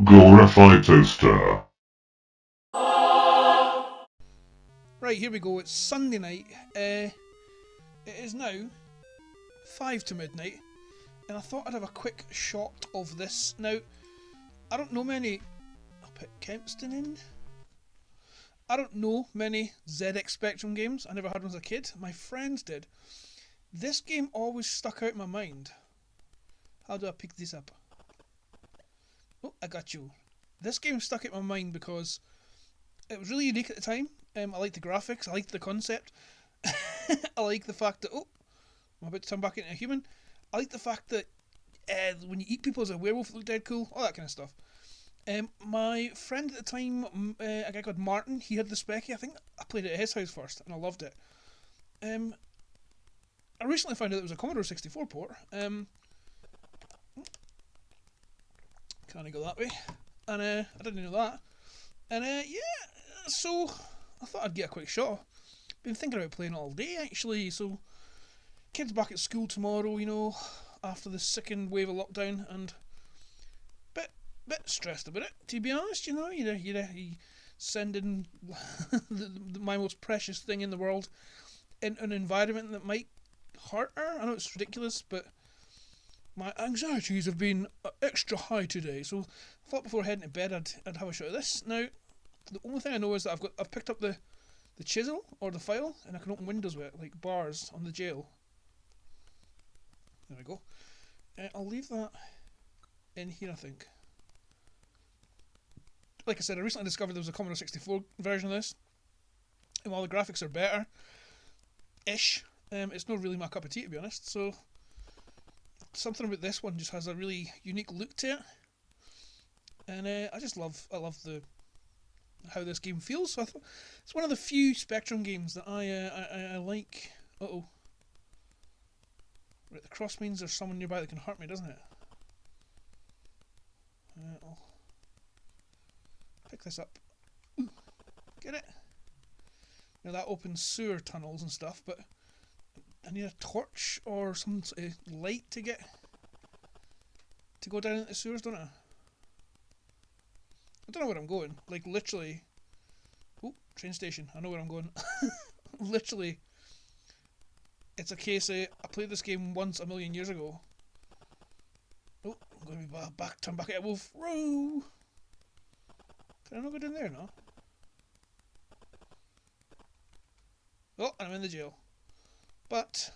Glorified toaster. Right, here we go. It's Sunday night. It is now 5 to midnight, and I thought I'd have a quick shot of this. Now, I don't know many. I'll put Kempston in. I don't know many ZX Spectrum games. I never had one as a kid. My friends did. This game always stuck out in my mind. How do I pick this up? Oh, I got you. This game stuck out in my mind because it was really unique at the time. I liked the graphics. I liked the concept. I like the fact that I'm about to turn back into a human. I like the fact that when you eat people as a werewolf, it looked dead cool. All that kind of stuff. My friend at the time, a guy called Martin, he had the Specky. I think I played it at his house first, and I loved it. I recently found out it was a Commodore 64 port. Can I go that way? And I didn't know that. And yeah, so I thought I'd get a quick shot. Been thinking about playing it all day actually. So kids back at school tomorrow, you know, after the second wave of lockdown, and bit stressed about it. To be honest, you know, you sending my most precious thing in the world in an environment that might hurt her. I know it's ridiculous, but my anxieties have been extra high today. So I thought before heading to bed I'd have a shot of this. Now, the only thing I know is that I've picked up the chisel or the file, and I can open windows with it, like bars on the jail. There we go. I'll leave that in here, I think. Like I said, I recently discovered there was a Commodore 64 version of this, and while the graphics are better-ish, it's not really my cup of tea, to be honest. So something about this one just has a really unique look to it, and I love the how this game feels. So I thought it's one of the few Spectrum games that I like. Uh-oh. Right, the cross means there's someone nearby that can hurt me, doesn't it? I'll pick this up. Ooh, get it? Now that opens sewer tunnels and stuff, but I need a torch or some sort of light to go down into the sewers, don't I? I don't know where I'm going. Like, literally. Oh, train station. I know where I'm going. Literally. It's a case of I played this game once a million years ago. Oh, I'm going to be turn back at a wolf. Row! Can I not go down there now? Oh, I'm in the jail. But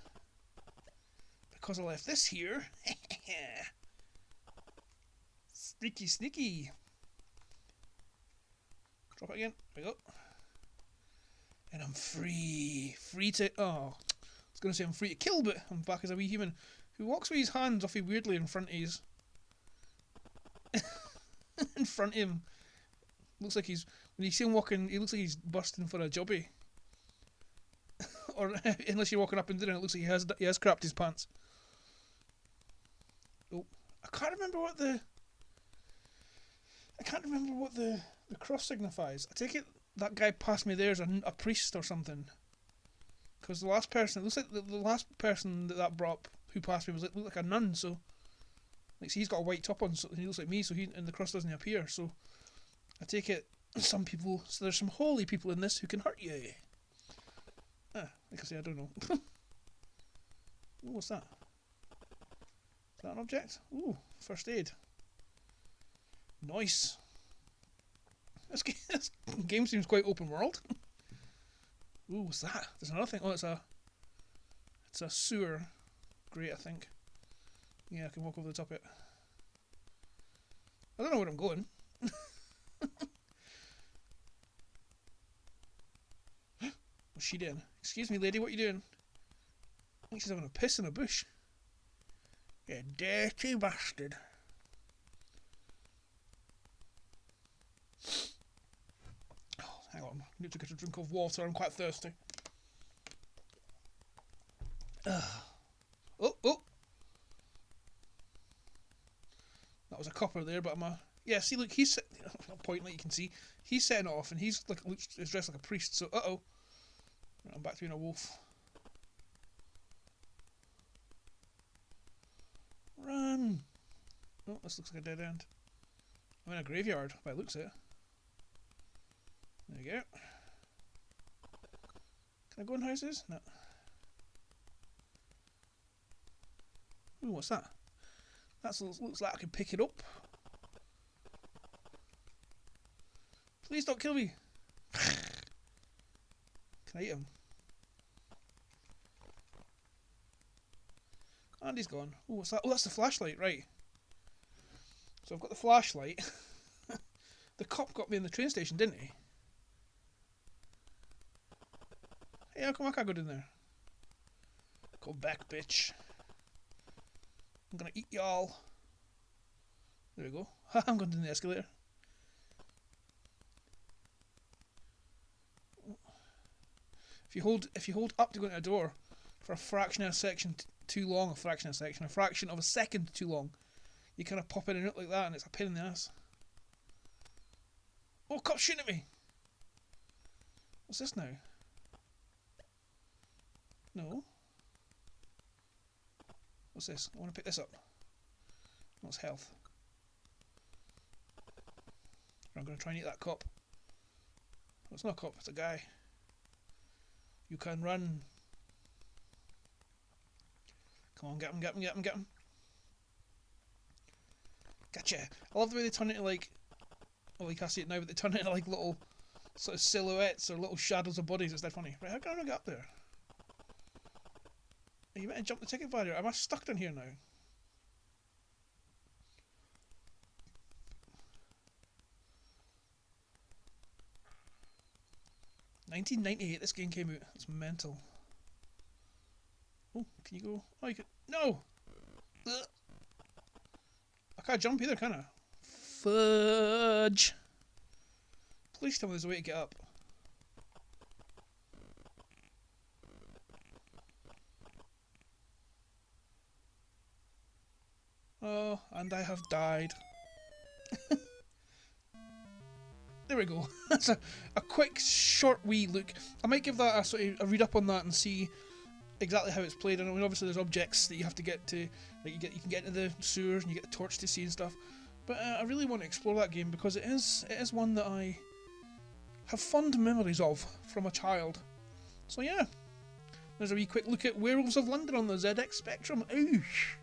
because I left this here, sneaky. Drop it again. There we go. And I'm free to. Oh, I was going to say I'm free to kill, but I'm back as a wee human who walks with his hands off weirdly in front of his. In front of him. Looks like he's. When you see him walking, he looks like he's busting for a jobby. Or unless you're walking up and down, it looks like he has crapped his pants. Oh, I can't remember what the cross signifies. I take it that guy past me there is a priest or something. Because the last person, it looks like the last person that brought up who passed me looked like a nun. So, like, so he's got a white top on, so he looks like me. So and the cross doesn't appear. So, I take it some people. So there's some holy people in this who can hurt you. Like I say, I don't know. Ooh, what's that? Is that an object? Ooh, first aid. Nice. This game seems quite open world. Ooh, what's that? There's another thing. Oh, it's a sewer grate, I think. Yeah, I can walk over the top of it. I don't know where I'm going. What's she doing? Excuse me, lady, what are you doing? I think she's having a piss in a bush. You dirty bastard. Oh, hang on. I need to get a drink of water. I'm quite thirsty. Oh! That was a copper there, but yeah, see, look, he's pointing like you can see. He's setting it off, and he's dressed like a priest. So, I'm back to being a wolf. Run! Oh, this looks like a dead end. I'm in a graveyard by the looks of it. There we go. Can I go in houses? No. Ooh, what's that? That looks like I can pick it up. Please don't kill me. Can I eat him? And he's gone. Oh, what's that? Oh, that's the flashlight, right. So I've got the flashlight. The cop got me in the train station, didn't he? Hey, how come I can't go down there? Go back, bitch. I'm gonna eat y'all. There we go. I'm going down the escalator. If you hold up to go into a door for a fraction of a second too long, a fraction of a second too long, you kind of pop in and out like that, and it's a pain in the ass. Oh, cop's shooting at me! What's this now? No. What's this? I want to pick this up. What's health? I'm going to try and eat that cop. Oh, it's not a cop, it's a guy. You can run. Come on, get him, get him, get him, get him. Gotcha. I love the way they turn it into like... Well, you can't see it now, but they turn it into like little sort of silhouettes or little shadows of bodies. It's that funny. Right, how can I get up there? Are you meant to jump the ticket barrier? Am I stuck down here now? $19.98 this game came out. It's mental. Oh, can you go? Oh, you can. No! Ugh. I can't jump either, can I? Fudge! Please tell me there's a way to get up. Oh, and I have died. There we go. That's a quick, short, wee look. I might give that a sort of a read up on that and see exactly how it's played. I mean, obviously there's objects that you have to get to. Like you can get into the sewers and you get the torch to see and stuff. But I really want to explore that game because it is one that I have fond memories of from a child. So yeah, there's a wee quick look at Werewolves of London on the ZX Spectrum. Oosh.